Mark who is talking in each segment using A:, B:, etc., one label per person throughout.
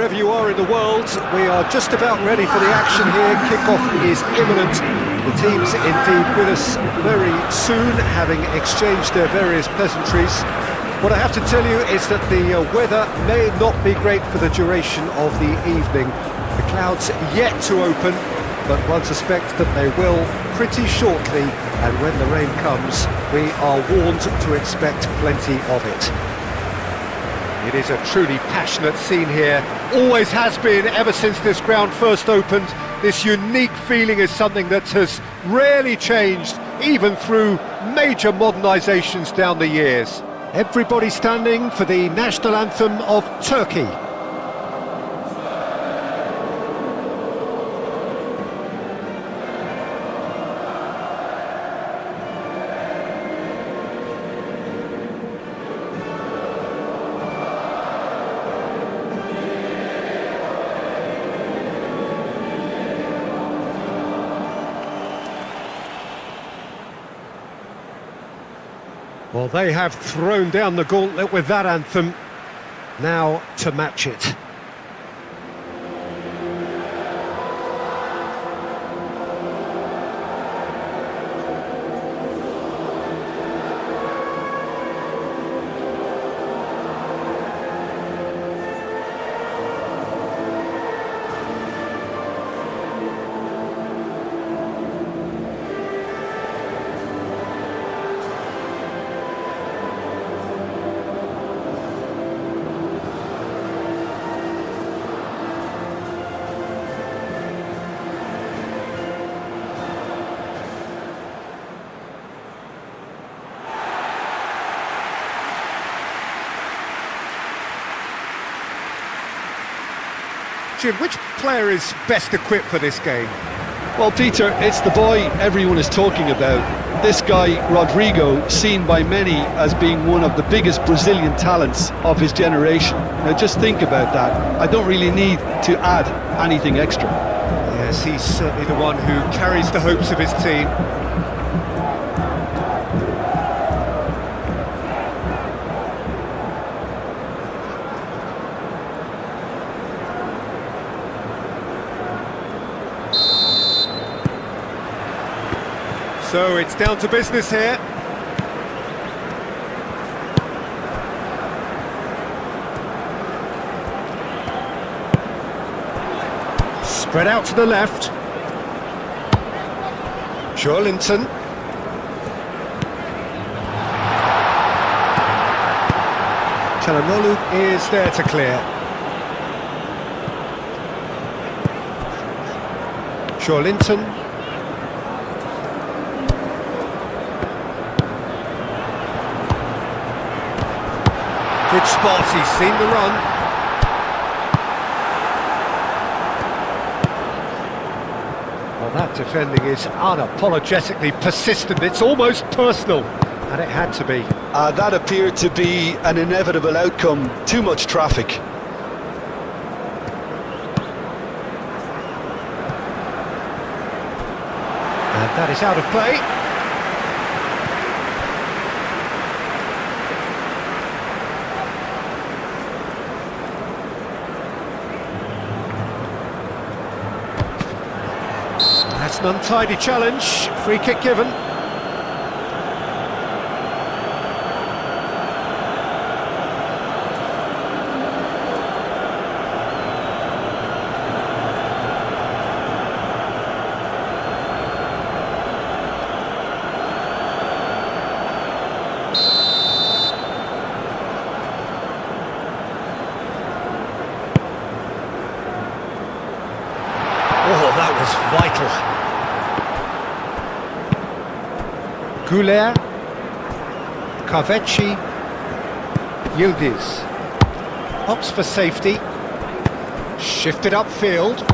A: Wherever you are in the world, we are just about ready for the action here. Kickoff is imminent. The team's indeed with us very soon, having exchanged their various pleasantries. What I have to tell you is that the weather may not be great for the duration of the evening. The clouds yet to open, but one suspects that they will pretty shortly, and when the rain comes, we are warned to expect plenty of it. It is a truly passionate scene here, always has been ever since this ground first opened. This unique feeling is something that has rarely changed, even through major modernisations down the years. Everybody standing for the national anthem of Turkey. Well, they have thrown down the gauntlet with that anthem. Now to match it. Jim, which player is best equipped for this game?
B: Well, Peter, it's the boy everyone is talking about. This guy, Rodrigo, seen by many as being one of the biggest Brazilian talents of his generation. Now, just think about that. I don't really need to add anything extra.
A: Yes, he's certainly the one who carries the hopes of his team. So it's down to business here. Spread out to the left. Joelinton. Çalhanoğlu is there to clear. Joelinton. Good spot, he's seen the run. Well, that defending is unapologetically persistent, it's almost personal, and it had to be.
B: That appeared to be an inevitable outcome, too much traffic.
A: And that is out of play. That's an untidy challenge, free kick given. Oh, that was vital. Güler, Kaveci, Yildiz, opts for safety, shifted upfield,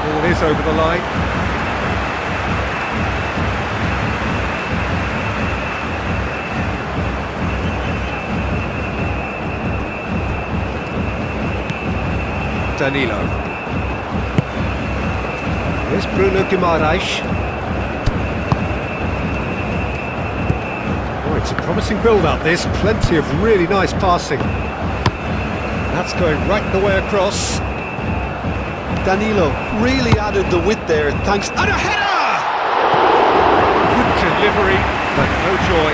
A: ball is over the line. Danilo, here's Bruno Guimaraes. It's a promising build-up, this. Plenty of really nice passing. That's going right the way across.
B: Danilo really added the width there, thanks... And a header!
A: Good delivery, but no joy.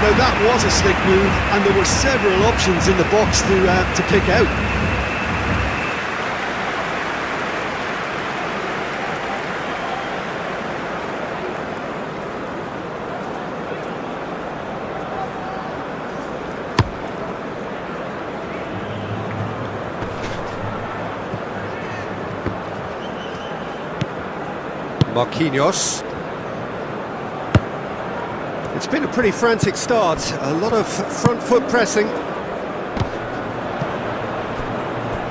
B: Now that was a slick move, and there were several options in the box to pick out.
A: Marquinhos. It's been a pretty frantic start, a lot of front foot pressing.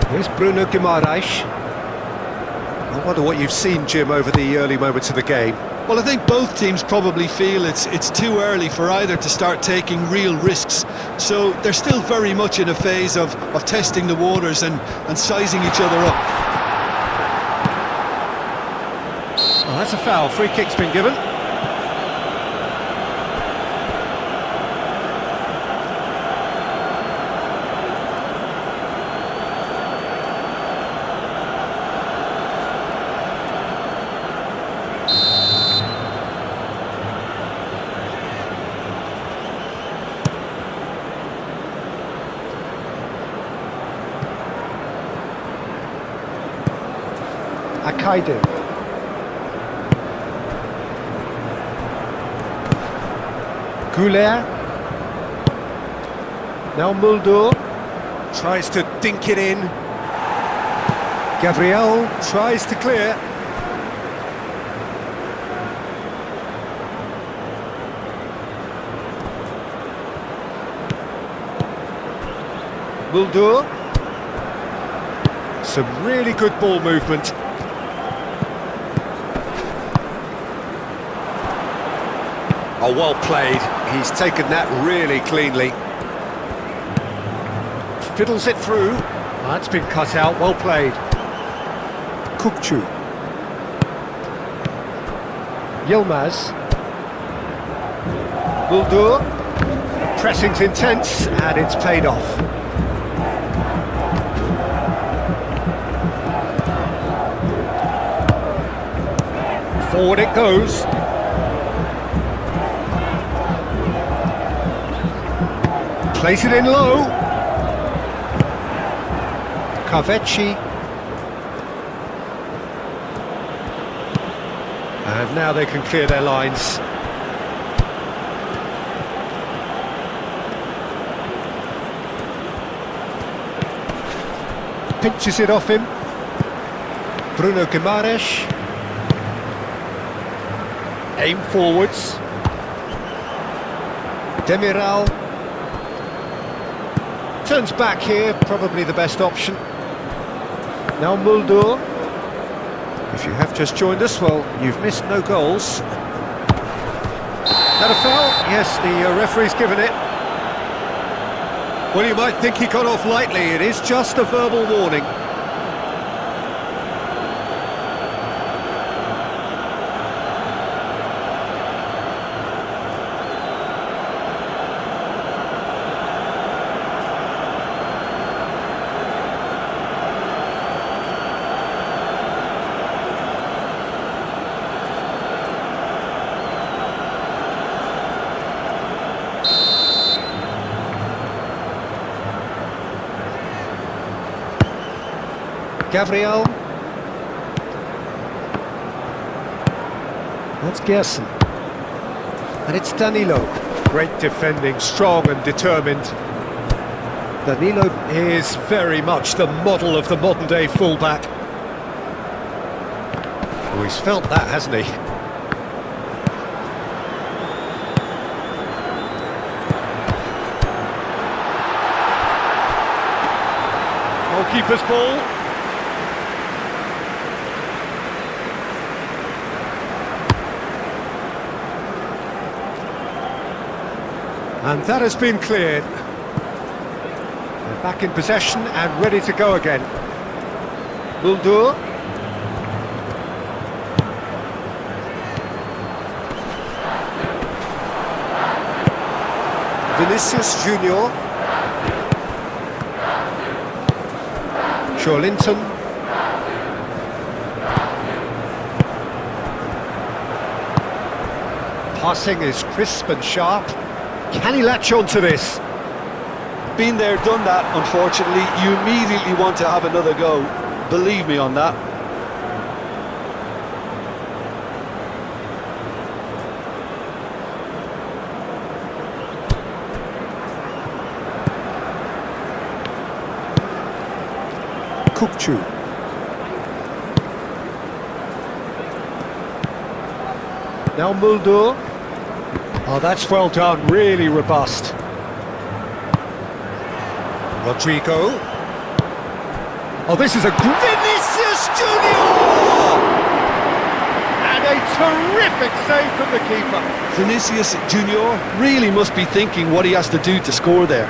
A: Here's Bruno Guimaraes. I wonder what you've seen, Jim, over the early moments of the game.
B: Well, I think both teams probably feel it's too early for either to start taking real risks. So they're still very much in a phase of testing the waters and sizing each other up.
A: Oh, that's a foul. Free kick's been given. Akaide. Goulet. Now Mulder tries to dink it in. Gabriel tries to clear. Mulder. Some really good ball movement. Oh, well played. He's taken that really cleanly. Fiddles it through. That's been cut out. Well played. Kukcu. Yilmaz. Mulder. Pressing's intense and it's paid off. Forward it goes. Place it in low. Carvecchi. And now they can clear their lines. Pinches it off him. Bruno Guimaraes. Aim forwards. Demiral. Turns back here, probably the best option. Now Mulder. If you have just joined us, well, you've missed no goals. That a foul? Yes, the referee's given it. Well, you might think he got off lightly. It is just a verbal warning. Gabriel. That's Gerson. And it's Danilo. Great defending, strong and determined. Danilo is very much the model of the modern-day fullback. Oh, he's felt that, hasn't he? Goalkeeper's ball. And that has been cleared. They're back in possession and ready to go again. Mulder. Vinicius Junior. Linton. Passing is crisp and sharp. Can he latch on to this?
B: Been there, done that, unfortunately. You immediately want to have another go. Believe me on that.
A: Kukçu. Now Muldur. Oh, that's well done, really robust. Rodrigo. Oh, this is a Vinicius Junior! And a terrific save from the keeper.
B: Vinicius Junior really must be thinking what he has to do to score there.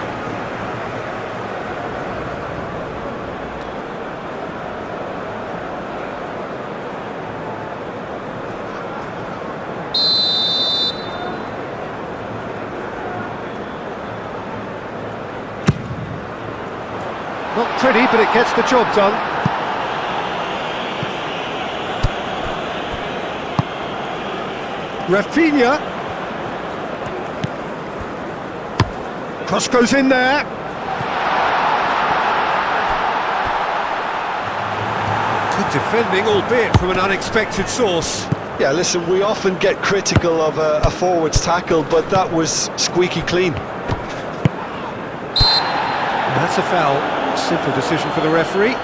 A: Not pretty, but it gets the job done. Rafinha. Cross goes in there. Good defending, albeit from an unexpected source.
B: Yeah, listen, we often get critical of a forward's tackle, but that was squeaky clean.
A: That's a foul. Simple decision for the referee.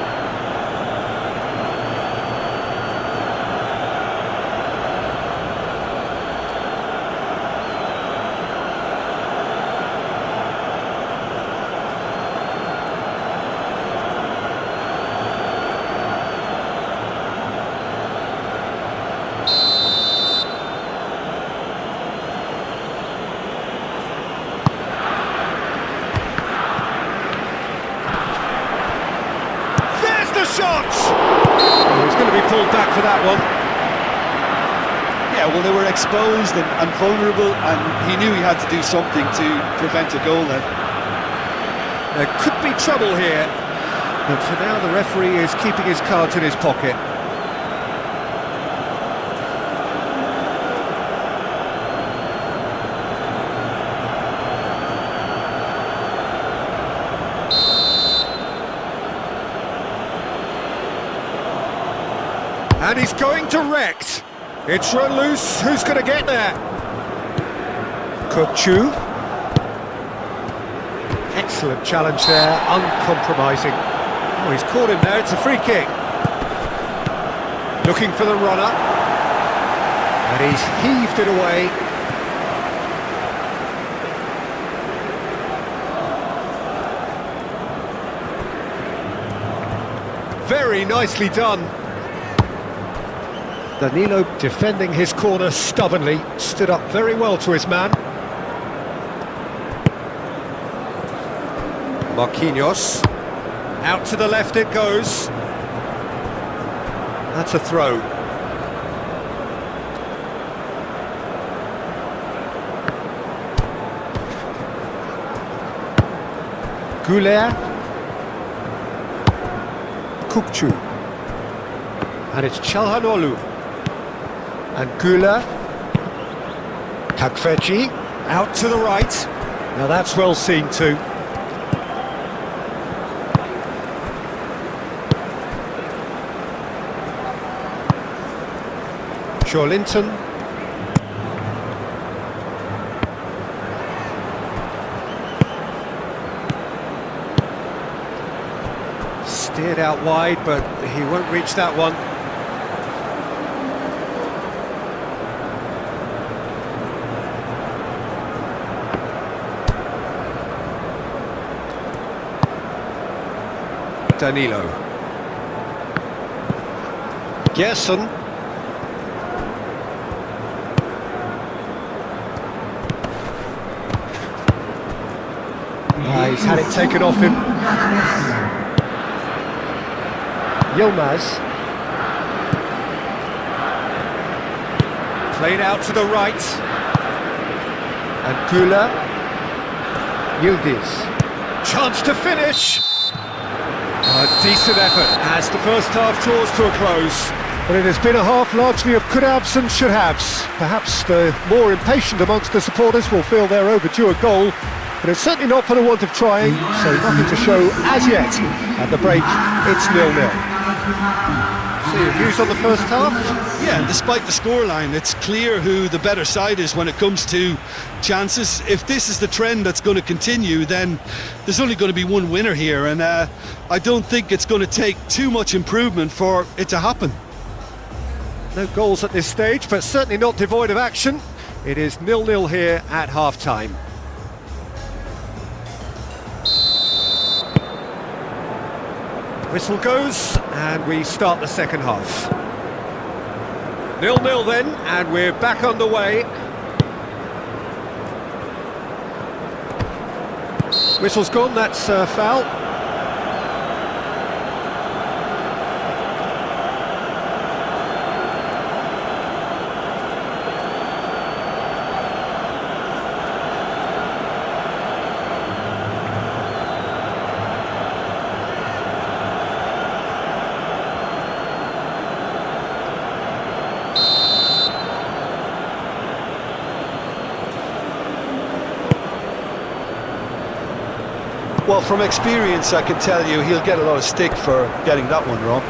A: Shot! Oh, he's going to be pulled back for that one.
B: Yeah, well, they were exposed and vulnerable, and he knew he had to do something to prevent a goal then.
A: There could be trouble here, but for now the referee is keeping his cards in his pocket. And he's going direct. It's run loose. Who's going to get there? Kukçu. Excellent challenge there, uncompromising. Oh, he's caught him there. It's a free kick. Looking for the runner. And he's heaved it away. Very nicely done. Danilo defending his corner stubbornly, stood up very well to his man. Marquinhos, out to the left it goes. That's a throw. Goulet. Kukçu. And it's Çalhanoğlu. And Gula, Takfeci, out to the right. Now that's well seen too. Linton. Steered out wide, but he won't reach that one. Danilo. Gerson. He's had it taken off him. Yilmaz. Played out to the right. And Gula. Yildiz. Chance to finish. Oh, A decent effort as the first half draws to a close. But it has been a half largely of could-haves and should-haves. Perhaps the more impatient amongst the supporters will feel they're overdue a goal, but it's certainly not for the want of trying, so nothing to show as yet. At the break, it's 0-0. So your views on the first half?
B: Yeah, and despite the scoreline, it's clear who the better side is when it comes to chances. If this is the trend that's going to continue, then there's only going to be one winner here, and I don't think it's going to take too much improvement for it to happen.
A: No goals at this stage, but certainly not devoid of action. It is 0-0 here at half-time. Whistle goes, and we start the second half. 0-0 then, and we're back underway. Whistle's gone, that's a foul.
B: Well, from experience, I can tell you he'll get a lot of stick for getting that one wrong.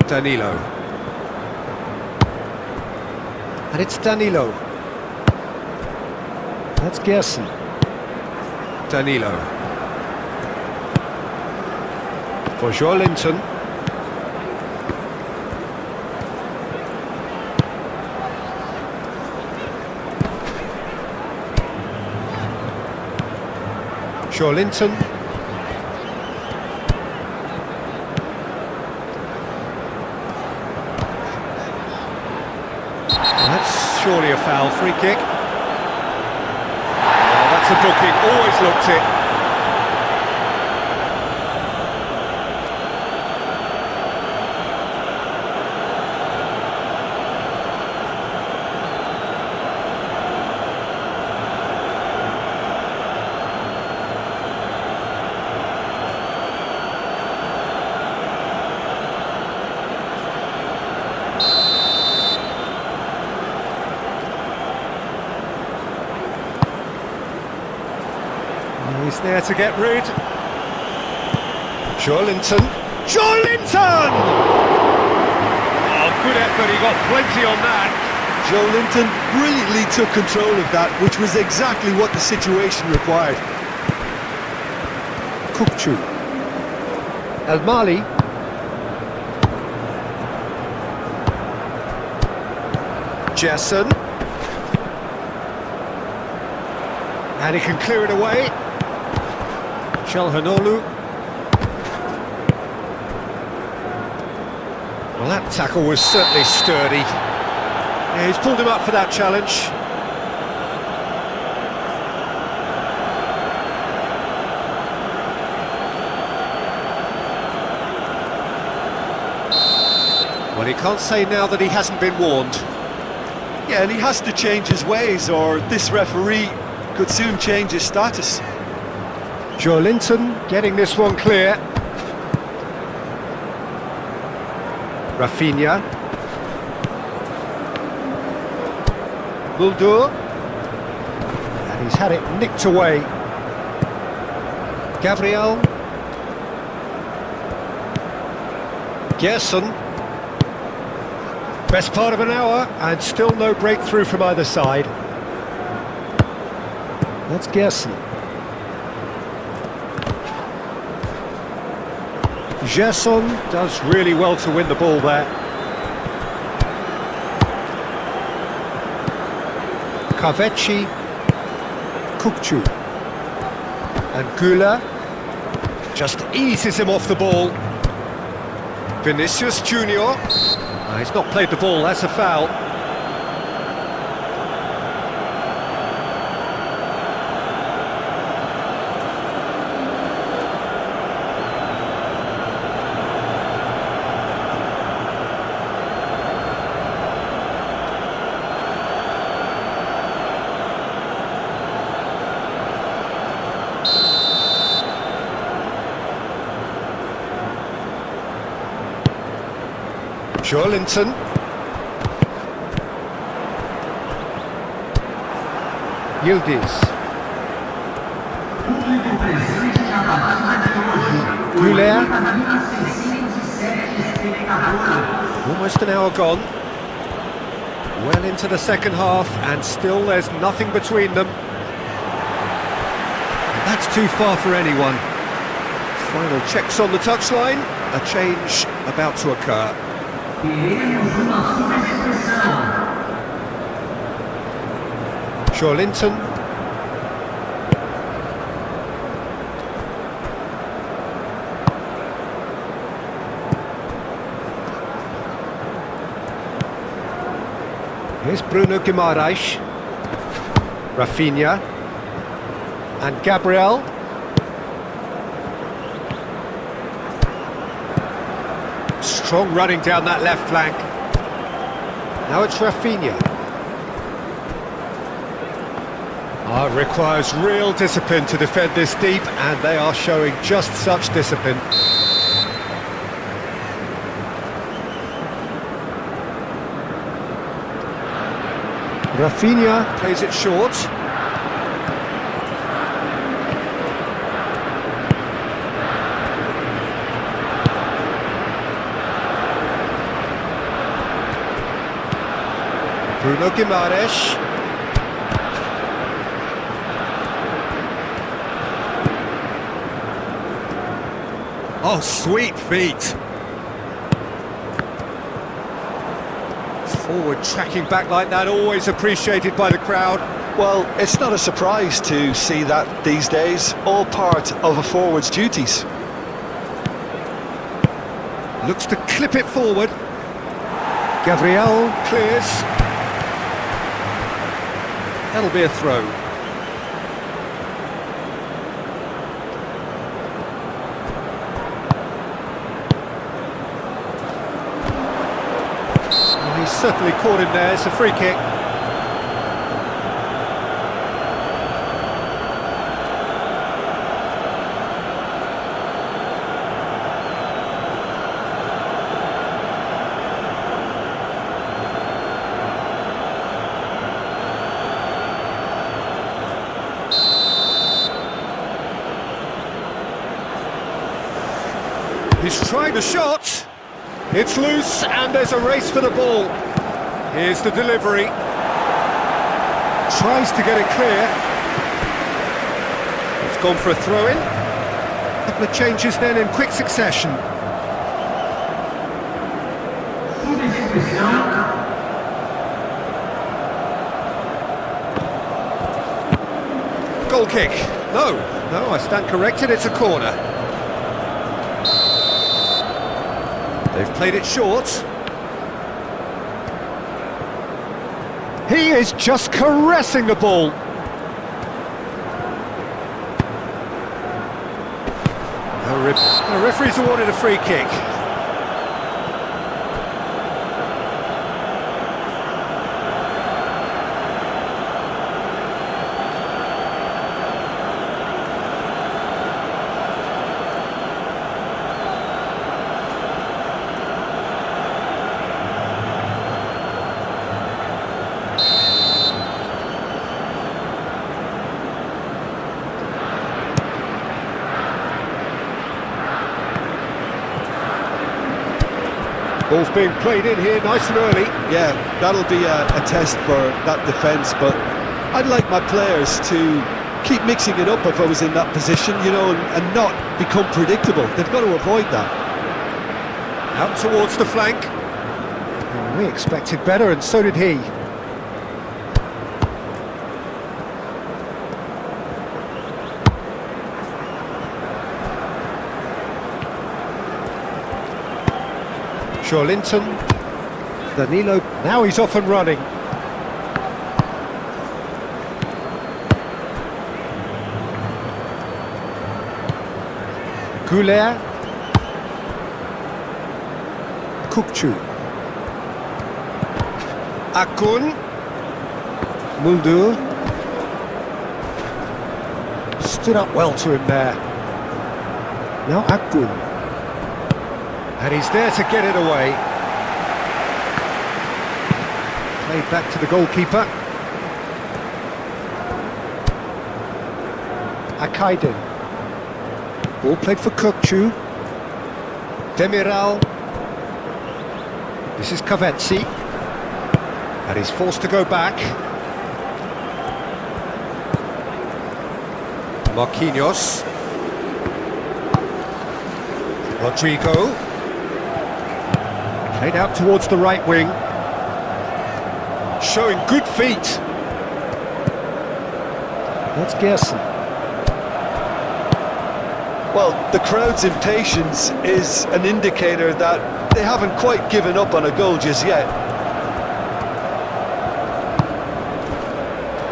A: Danilo. And it's Danilo. That's Gerson. Danilo. For Joelinton. Joelinton. That's surely a foul, free kick. Oh, that's a booking, always looked it. He's there to get rid. Joelinton. Joelinton! Oh, good effort, he got plenty on that.
B: Joelinton brilliantly took control of that, which was exactly what the situation required.
A: Kukçu. El Mali. Gerson. And he can clear it away. Çalhanoğlu. Well, that tackle was certainly sturdy. Yeah, he's pulled him up for that challenge. Well, he can't say now that he hasn't been warned.
B: Yeah, and he has to change his ways, or this referee could soon change his status.
A: Joelinton getting this one clear. Rafinha. Muldur. And he's had it nicked away. Gabriel. Gerson. Best part of an hour, and still no breakthrough from either side. That's Gerson. Gerson does really well to win the ball there. Kaveci. Kukçu. And Güler just eases him off the ball. Vinicius Junior. He's not played the ball, that's a foul. Joelinton. Yildiz. Goulet. Almost an hour gone. Well into the second half, and still there's nothing between them. That's too far for anyone. Final checks on the touchline. A change about to occur. Joelinton. Here's Bruno Guimaraes. Rafinha. And Gabriel. Strong running down that left flank. Now it's Rafinha. It requires real discipline to defend this deep, and they are showing just such discipline. Rafinha plays it short. Bruno Guimaraes. Oh, sweet feet. Forward tracking back like that, always appreciated by the crowd.
B: Well, it's not a surprise to see that these days, all part of a forward's duties.
A: Looks to clip it forward. Gabriel clears. That'll be a throw. Oh, he's certainly caught him there. It's a free kick. He's tried the shot. It's loose, and there's a race for the ball. Here's the delivery. Tries to get it clear. It's gone for a throw-in. A couple of changes then in quick succession. Goal kick. No, I stand corrected, it's a corner. They've played it short. He is just caressing the ball. The referee's awarded a free kick. Ball's being played in here nice and early.
B: Yeah, that'll be a test for that defence, but I'd like my players to keep mixing it up if I was in that position, you know, and not become predictable. They've got to avoid that.
A: Out towards the flank. Well, we expected better, and so did he. Joelinton, Danilo, now he's off and running. Goulet, Kukçu, Akun, Muldur, stood up well to him there. Now Akun. And he's there to get it away. Played back to the goalkeeper. Akaiden. Ball played for Kokchu. Demiral. This is Kavetsi. And he's forced to go back. Marquinhos. Rodrigo. Played out towards the right wing. Showing good feet. That's Gerson.
B: Well, the crowd's impatience is an indicator that they haven't quite given up on a goal just yet.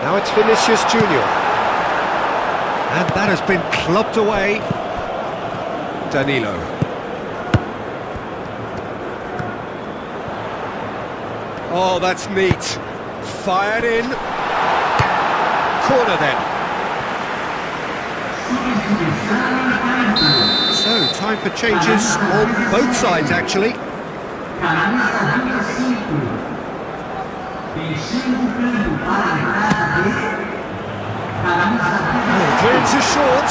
A: Now it's Vinicius Junior. And that has been clubbed away. Danilo. Oh, that's neat. Fired in. Corner then. So, time for changes on both sides, actually. Oh, clearance is short.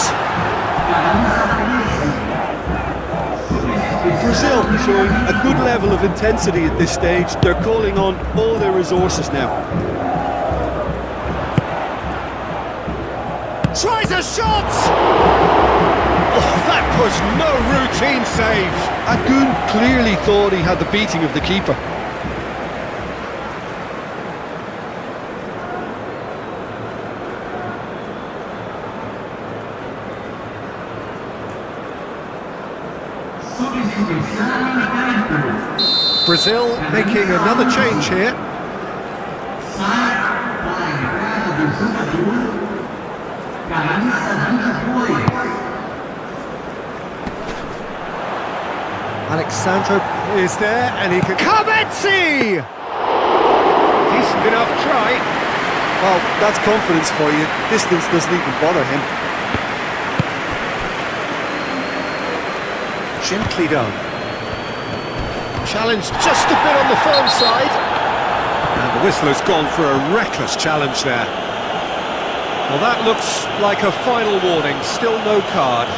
B: Brazil showing a good level of intensity at this stage. They're calling on all their resources now.
A: Tries a shot! Oh, that was no routine save.
B: Agun clearly thought he had the beating of the keeper.
A: Brazil making another change here. Alexandro is there, and he can... Kavetsi! Decent enough try.
B: Well, that's confidence for you. Distance doesn't even bother him.
A: Gently done. Challenge just a bit on the firm side. And the whistle has gone for a reckless challenge there. Well, that looks like a final warning. Still no card.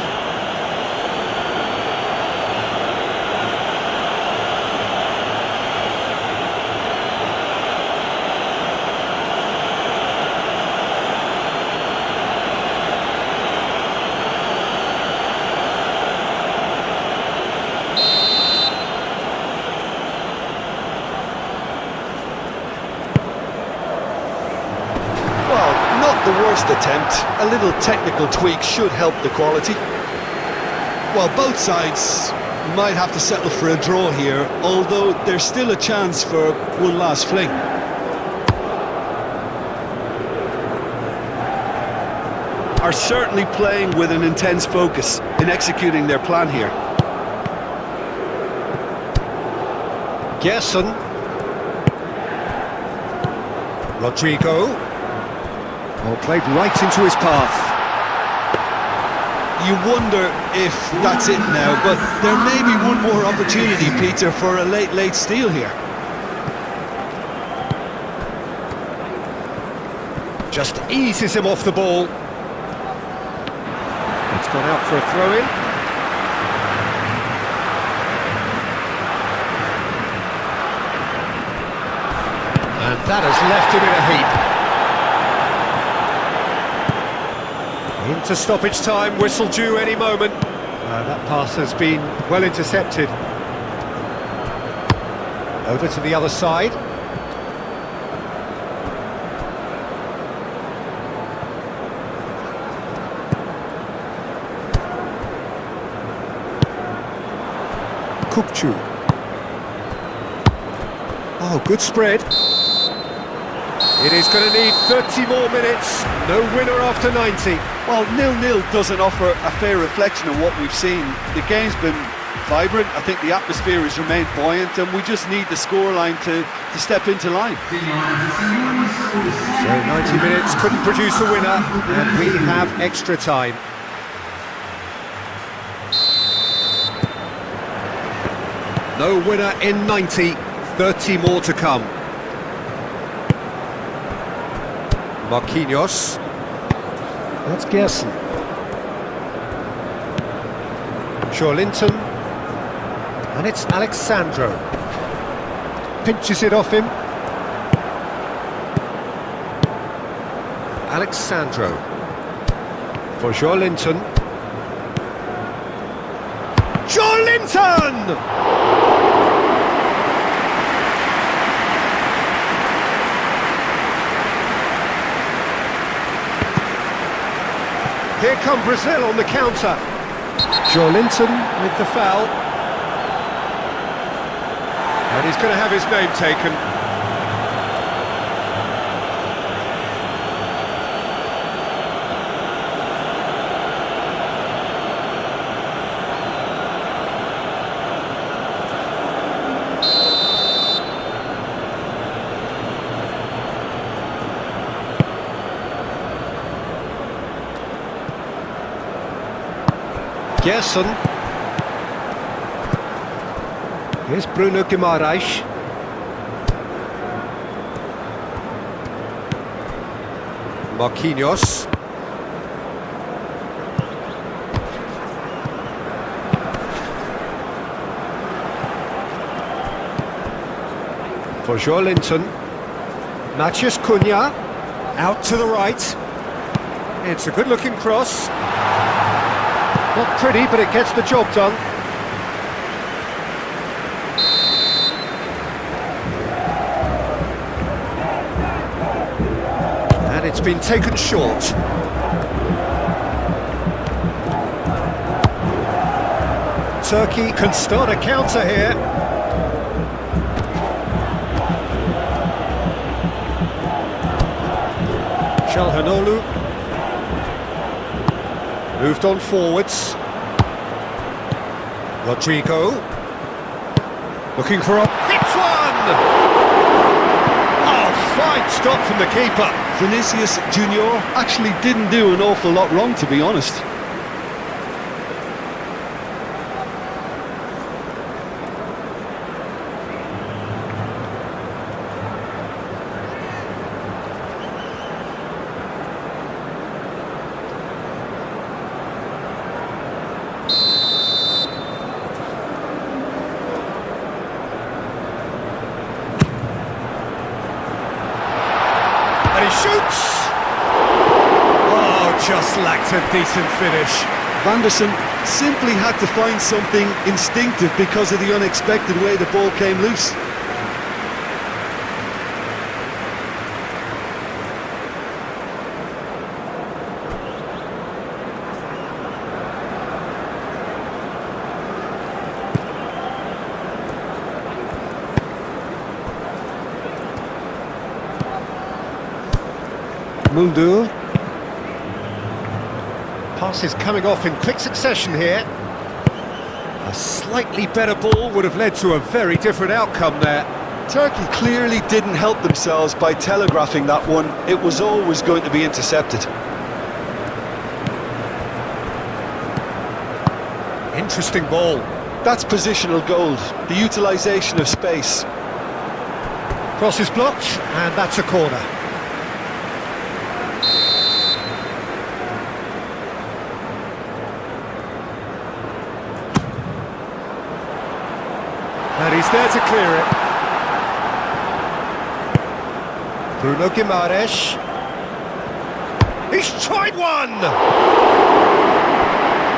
B: The worst attempt, a little technical tweak should help the quality. Well, both sides might have to settle for a draw here, although there's still a chance for one last fling. Are certainly playing with an intense focus in executing their plan here.
A: Gerson. Rodrigo. Oh, played right into his path.
B: You wonder if that's it now, but there may be one more opportunity, Peter, for a late steal here.
A: Just eases him off the ball. It's gone out for a throw-in. And that has left him in a heap. Into stoppage time, whistle due any moment. That pass has been well intercepted. Over to the other side. Kokchu. Oh, good spread. It is going to need 30 more minutes. No winner after 90.
B: Well, 0-0 doesn't offer a fair reflection of what we've seen. The game's been vibrant. I think the atmosphere has remained buoyant, and we just need the scoreline to step into line.
A: So 90 minutes couldn't produce a winner, and we have extra time. No winner in 90, 30 more to come. Marquinhos. That's Gerson. Linton. And it's Alexandro. Pinches it off him. Alexandro. For Linton. Linton! Here come Brazil on the counter. Linton with the foul. And he's going to have his name taken. Gerson. Here's Bruno Guimaraes. Marquinhos. For Linton. Matheus Cunha. Out to the right. It's a good-looking cross. Not pretty, but it gets the job done. And it's been taken short. Turkey can start a counter here. Çalhanoğlu. Moved on forwards. Rodrigo. Looking for a... Hits one! Oh, fine stop from the keeper.
B: Vinicius Junior actually didn't do an awful lot wrong, to be honest.
A: He shoots! Oh, just lacked a decent finish.
B: Vanderson simply had to find something instinctive because of the unexpected way the ball came loose.
A: Mundu. Pass is coming off in quick succession here. A slightly better ball would have led to a very different outcome there.
B: Turkey clearly didn't help themselves by telegraphing that one. It was always going to be intercepted.
A: Interesting ball.
B: That's positional gold, the utilisation of space.
A: Cross is blocked, and that's a corner. And he's there to clear it. Bruno Guimaraes. He's tried one!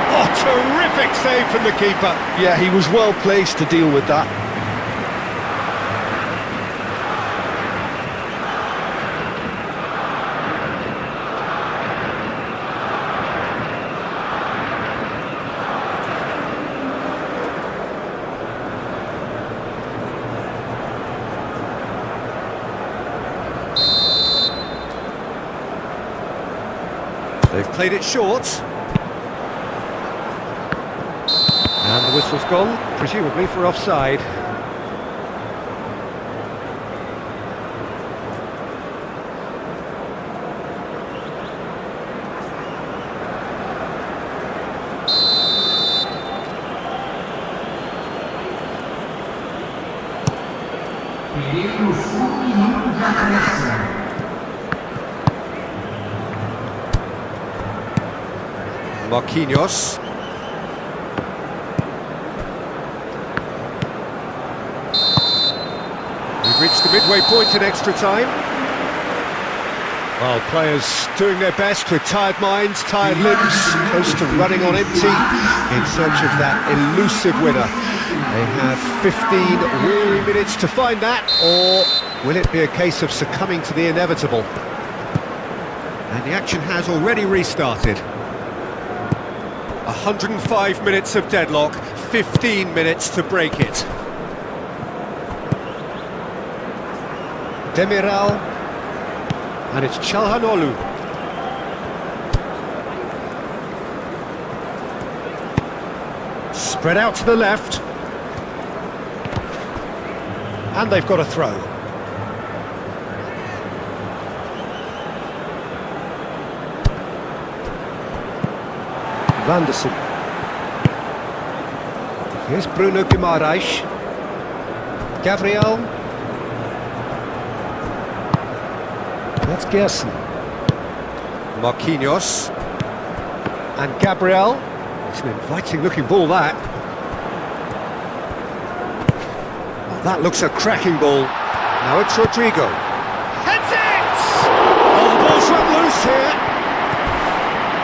A: Oh, terrific save from the keeper.
B: Yeah, he was well placed to deal with that.
A: They've played it short. And the whistle's gone, presumably for offside. Marquinhos. We've reached the midway point in extra time. Well, players doing their best with tired minds, tired limbs, close to running on empty, in search of that elusive winner. They have 15 weary minutes to find that, or will it be a case of succumbing to the inevitable? And the action has already restarted. 105 minutes of deadlock, 15 minutes to break it. Demiral, and it's Çalhanoğlu. Spread out to the left. And they've got a throw. Vanderson. Here's Bruno Guimaraes. Gabriel. That's Gerson. Marquinhos. And Gabriel. It's an inviting looking ball, that. Oh, that looks a cracking ball. Now it's Rodrigo. Heads it! Oh, the ball's run loose here.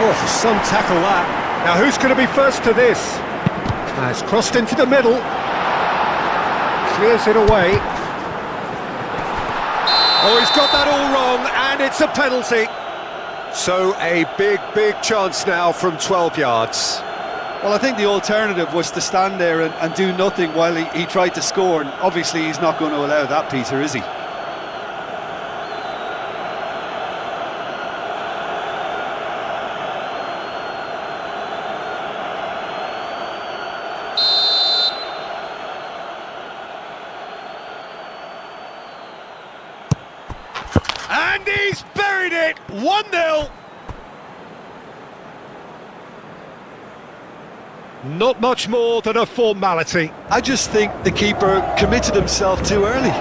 A: Oh, some tackle that. Now who's going to be first to this? It's crossed into the middle. Clears it away. Oh, he's got that all wrong, and it's a penalty. So a big chance now from 12 yards.
B: Well, I think the alternative was to stand there and do nothing while he tried to score, and obviously he's not going to allow that, Peter, is he?
A: And he's buried it! 1-0! Not much more than a formality.
B: I just think the keeper committed himself too early.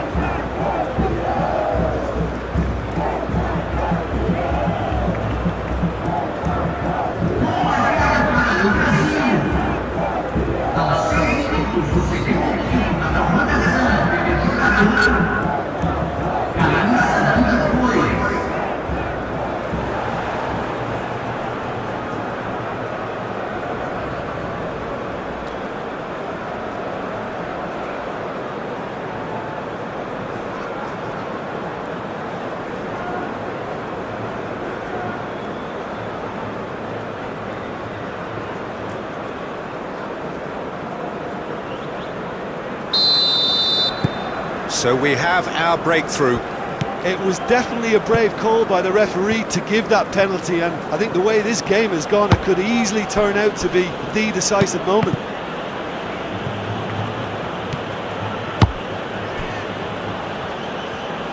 A: So we have our breakthrough.
B: It was definitely a brave call by the referee to give that penalty, and I think the way this game has gone, it could easily turn out to be the decisive moment.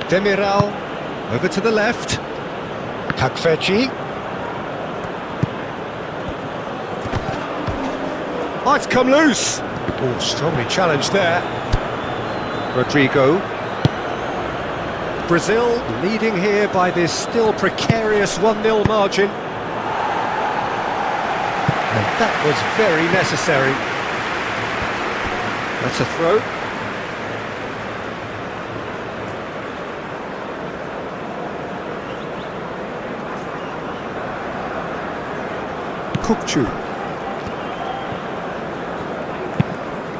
A: Demiral, over to the left. Takfeci. Oh, it's come loose. Oh, strongly challenged there. Rodrigo. Brazil leading here by this still precarious 1-0 margin. And that was very necessary. That's a throw. Kukçu.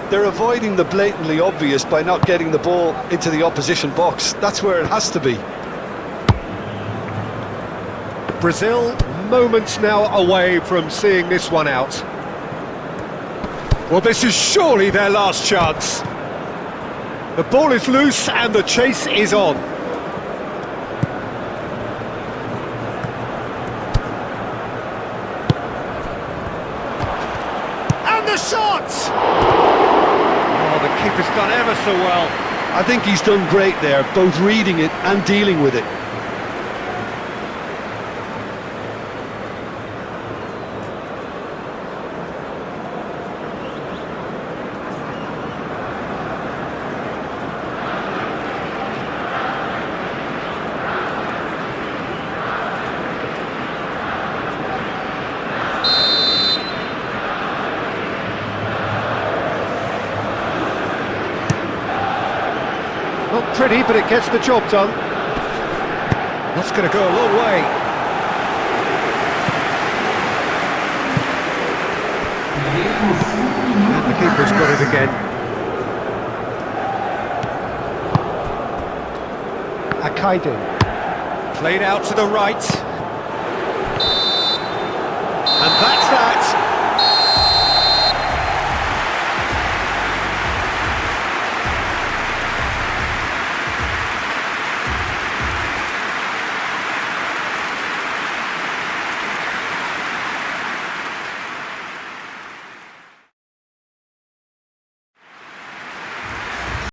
B: They're avoiding the blatantly obvious by not getting the ball into the opposition box. That's where it has to be.
A: Brazil, moments now away from seeing this one out. Well, this is surely their last chance. The ball is loose and the chase is on. And the shot! Oh, the keeper's done ever so well.
B: I think he's done great there, both reading it and dealing with it.
A: pretty, but it gets the job done. That's going to go a long way. And the keeper's got it again. Akaide. Played out to the right. And that's that.